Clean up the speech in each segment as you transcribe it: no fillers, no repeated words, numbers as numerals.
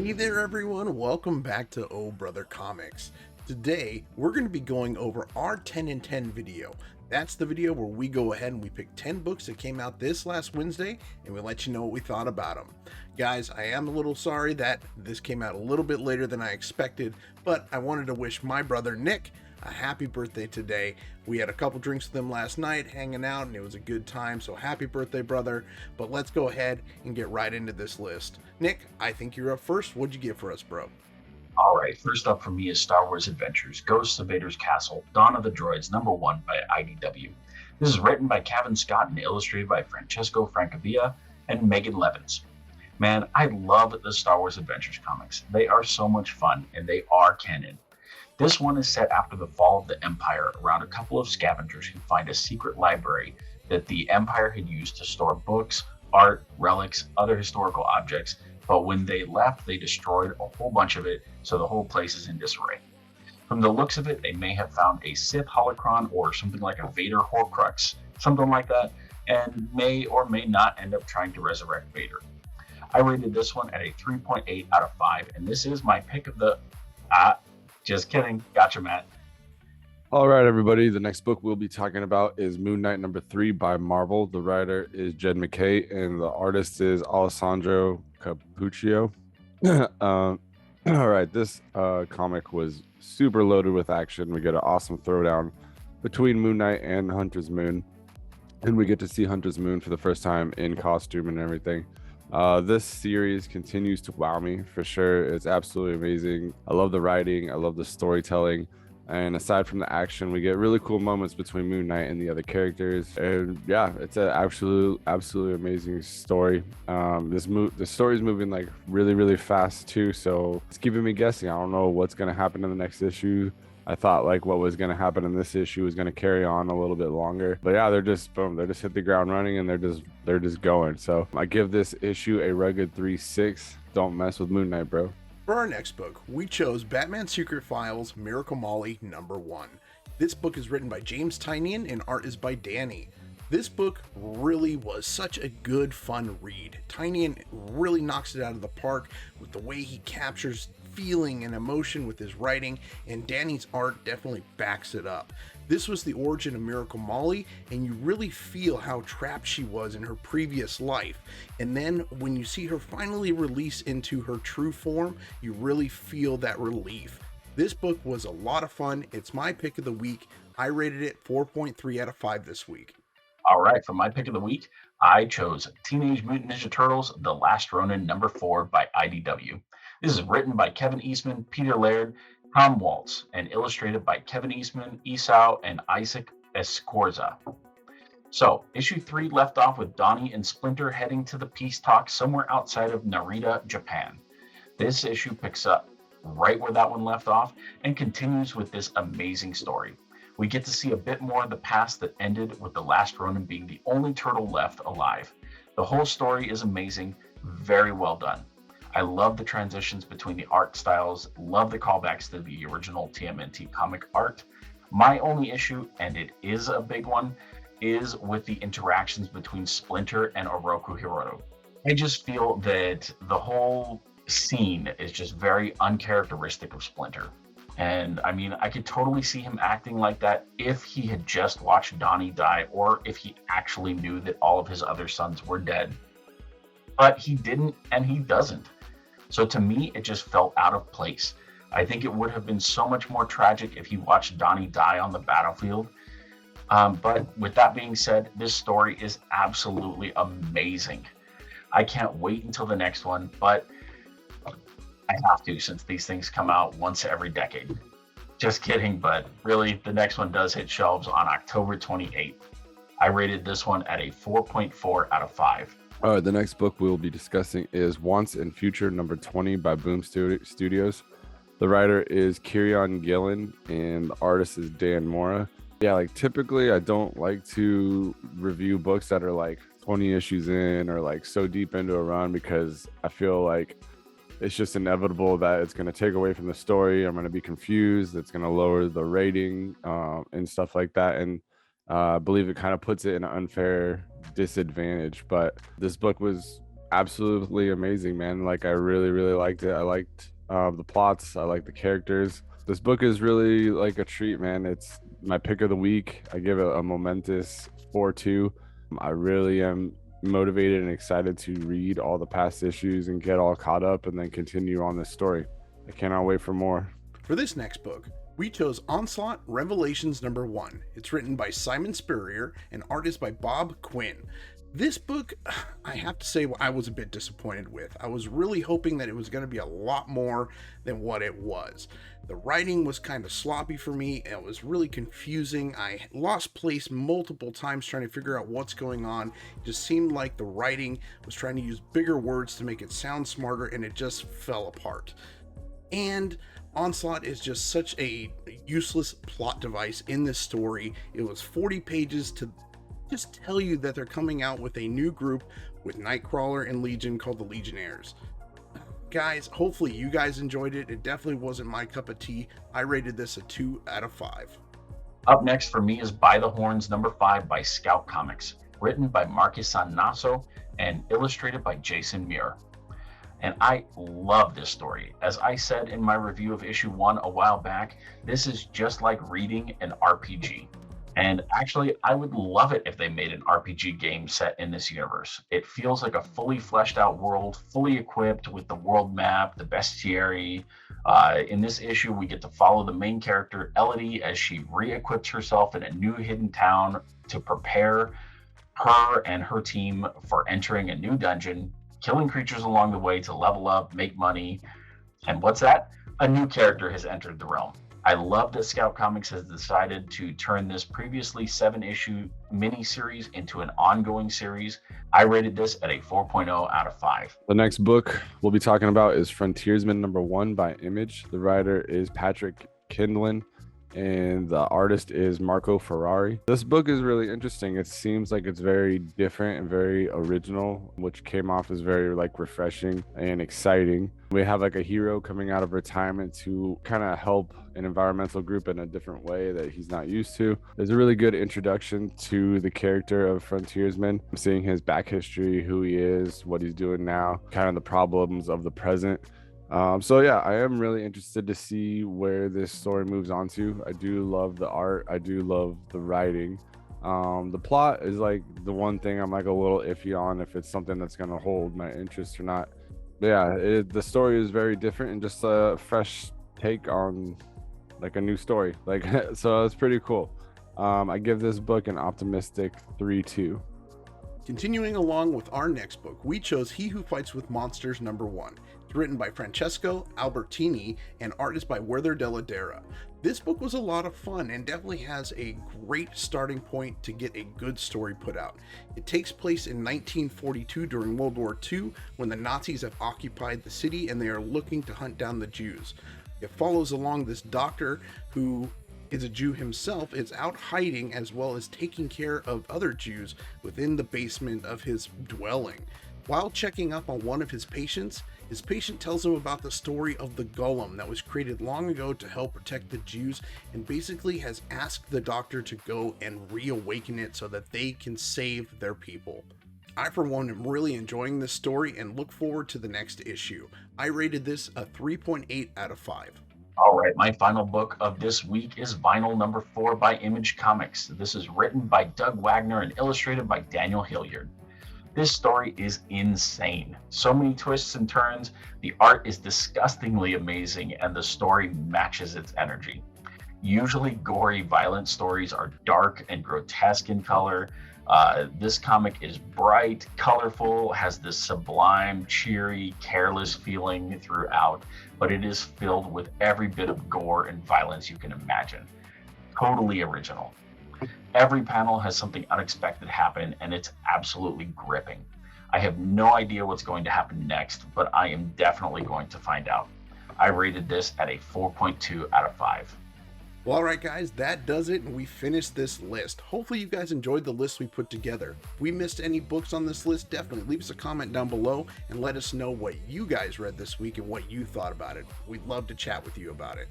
Hey there everyone, welcome back to Oh Brother Comics. Today, we're going to be going over our 10 in 10 video. That's the video where we go ahead and we pick 10 books that came out this last Wednesday and we let you know what we thought about them. Guys, I am a little sorry that this came out a little bit later than I expected, but I wanted to wish my brother Nick a happy birthday today. We had a couple drinks with him last night, hanging out, and it was a good time, so happy birthday, brother. But let's go ahead and get right into this list. Nick, I think you're up first. What'd you get for us, bro? All right, first up for me is Star Wars Adventures Ghosts of Vader's Castle, Dawn of the Droids, #1 by IDW. This is written by Kevin Scott and illustrated by Francesco Francavilla and Megan Levins. Man, I love the Star Wars Adventures comics. They are so much fun, and they are canon. This one is set after the fall of the Empire around a couple of scavengers who find a secret library that the Empire had used to store books, art, relics, other historical objects, but when they left, they destroyed a whole bunch of it, so the whole place is in disarray. From the looks of it, they may have found a Sith holocron or something like a Vader Horcrux, something like that, and may or may not end up trying to resurrect Vader. I rated this one at a 3.8 out of 5, and this is my pick of the... just kidding. Gotcha, Matt. All right, everybody. The next book we'll be talking about is Moon Knight #3 by Marvel. The writer is Jed MacKay, and the artist is Alessandro Cappuccio. All right, this comic was super loaded with action. We get an awesome throwdown between Moon Knight and Hunter's Moon, and we get to see Hunter's Moon for the first time in costume and everything. This series continues to wow me for sure. It's absolutely amazing. I love the writing. I love the storytelling. And aside from the action, we get really cool moments between Moon Knight and the other characters. And yeah, it's an absolutely amazing story. The story is moving like really fast too. So it's keeping me guessing. I don't know what's going to happen in the next issue. I thought like what was going to happen in this issue was going to carry on a little bit longer, but yeah, they're just boom, they're just hit the ground running and they're just going. So I give this issue a rugged 3.6. Don't mess with Moon Knight, bro. For our next book, we chose Batman Secret Files Miracle Molly #1. This book is written by James Tynion and art is by Danny. This book really was such a good, fun read. Tynion really knocks it out of the park with the way he captures feeling and emotion with his writing, and Danny's art definitely backs it up. This was the origin of Miracle Molly, and you really feel how trapped she was in her previous life. And then when you see her finally release into her true form, you really feel that relief. This book was a lot of fun. It's my pick of the week. I rated it 4.3 out of 5 this week. All right, for my pick of the week, I chose Teenage Mutant Ninja Turtles: The Last Ronin #4 by IDW. This is written by Kevin Eastman, Peter Laird, Tom Waltz, and illustrated by Kevin Eastman, Isao, and Isaac Escorza. So, issue 3 left off with Donnie and Splinter heading to the peace talks somewhere outside of Narita, Japan. This issue picks up right where that one left off and continues with this amazing story. We get to see a bit more of the past that ended with the last Ronin being the only turtle left alive. The whole story is amazing, very well done. I love the transitions between the art styles, love the callbacks to the original TMNT comic art. My only issue, and it is a big one, is with the interactions between Splinter and Oroku Hiroto. I just feel that the whole scene is just very uncharacteristic of Splinter. And I mean, I could totally see him acting like that if he had just watched Donnie die or if he actually knew that all of his other sons were dead. But he didn't, and he doesn't. So to me, it just felt out of place. I think it would have been so much more tragic if he watched Donnie die on the battlefield. But with that being said, this story is absolutely amazing. I can't wait until the next one, but I have to since these things come out once every decade. Just kidding, but really, the next one does hit shelves on October 28th. I rated this one at a 4.4 out of 5. All right, the next book we'll be discussing is Once and Future #20 by Boom Studios. The writer is Kieran Gillen and the artist is Dan Mora. Yeah, like typically I don't like to review books that are like 20 issues in or like so deep into a run because I feel like it's just inevitable that it's going to take away from the story. I'm going to be confused. It's going to lower the rating and stuff like that. And I believe it kind of puts it in an unfair disadvantage. But this book was absolutely amazing, man. Like I really, really liked it. I liked the plots. I like the characters. This book is really like a treat, man. It's my pick of the week. I give it a momentous 4-2. I really am motivated and excited to read all the past issues and get all caught up and then continue on this story. I cannot wait for more. For this next book, we chose Onslaught Revelations number 1. It's written by Simon Spurrier and art is by Bob Quinn. This book, I have to say, I was a bit disappointed with. I was really hoping that it was going to be a lot more than what it was. The writing was kind of sloppy for me, and it was really confusing. I lost place multiple times trying to figure out what's going on. It just seemed like the writing was trying to use bigger words to make it sound smarter, and it just fell apart. And Onslaught is just such a useless plot device in this story. It was 40 pages to just tell you that they're coming out with a new group with Nightcrawler and Legion called the Legionnaires. Guys, hopefully you guys enjoyed it. It definitely wasn't my cup of tea. I rated this a 2 out of 5. Up next for me is By the Horns number 5 by Scout Comics, written by Marcus San Naso and illustrated by Jason Muir. And I love this story. As I said in my review of issue 1 a while back, this is just like reading an RPG. And actually, I would love it if they made an RPG game set in this universe. It feels like a fully fleshed out world, fully equipped with the world map, the bestiary. In this issue, we get to follow the main character, Elodie, as she re-equips herself in a new hidden town to prepare her and her team for entering a new dungeon, killing creatures along the way to level up, make money. And what's that? A new character has entered the realm. I love that Scout Comics has decided to turn this previously 7-issue mini-series into an ongoing series. I rated this at a 4.0 out of 5. The next book we'll be talking about is Frontiersman number 1 by Image. The writer is Patrick Kindlin, and the artist is Marco Ferrari. This book is really interesting. It seems like it's very different and very original, which came off as very like refreshing and exciting. We have like a hero coming out of retirement to kind of help an environmental group in a different way that he's not used to. There's a really good introduction to the character of Frontiersman, seeing his back history, who he is, what he's doing now, kind of the problems of the present. So yeah, I am really interested to see where this story moves on to. I do love the art. I do love the writing. The plot is like the one thing I'm like a little iffy on if it's something that's going to hold my interest or not. But yeah, the story is very different and just a fresh take on like a new story. Like, so it's pretty cool. I give this book an optimistic 3-2. Continuing along with our next book, we chose He Who Fights with Monsters number 1. It's written by Francesco Albertini and art is by Werther Della Dera. This book was a lot of fun and definitely has a great starting point to get a good story put out. It takes place in 1942 during World War II when the Nazis have occupied the city and they are looking to hunt down the Jews. It follows along this doctor who is a Jew himself, is out hiding as well as taking care of other Jews within the basement of his dwelling. While checking up on one of his patient tells him about the story of the Golem that was created long ago to help protect the Jews and basically has asked the doctor to go and reawaken it so that they can save their people. I, for one, am really enjoying this story and look forward to the next issue. I rated this a 3.8 out of 5. All right, my final book of this week is Vinyl number 4 by Image Comics. This is written by Doug Wagner and illustrated by Daniel Hilliard. This story is insane. So many twists and turns. The art is disgustingly amazing and the story matches its energy. Usually gory, violent stories are dark and grotesque in color. This comic is bright, colorful, has this sublime, cheery, careless feeling throughout, but it is filled with every bit of gore and violence you can imagine. Totally original. Every panel has something unexpected happen, and it's absolutely gripping. I have no idea what's going to happen next, but I am definitely going to find out. I rated this at a 4.2 out of 5. Well, alright guys, that does it, and we finished this list. Hopefully you guys enjoyed the list we put together. If we missed any books on this list, definitely leave us a comment down below and let us know what you guys read this week and what you thought about it. We'd love to chat with you about it.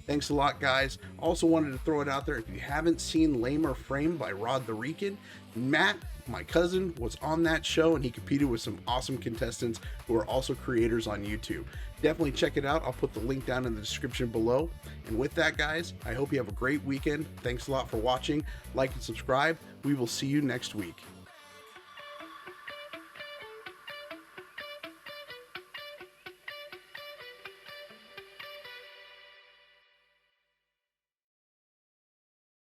Thanks a lot, guys. Also wanted to throw it out there. If you haven't seen Lame or Frame by Rod the Rican, Matt, my cousin, was on that show and he competed with some awesome contestants who are also creators on YouTube. Definitely check it out. I'll put the link down in the description below. And with that, guys, I hope you have a great weekend. Thanks a lot for watching. Like and subscribe. We will see you next week.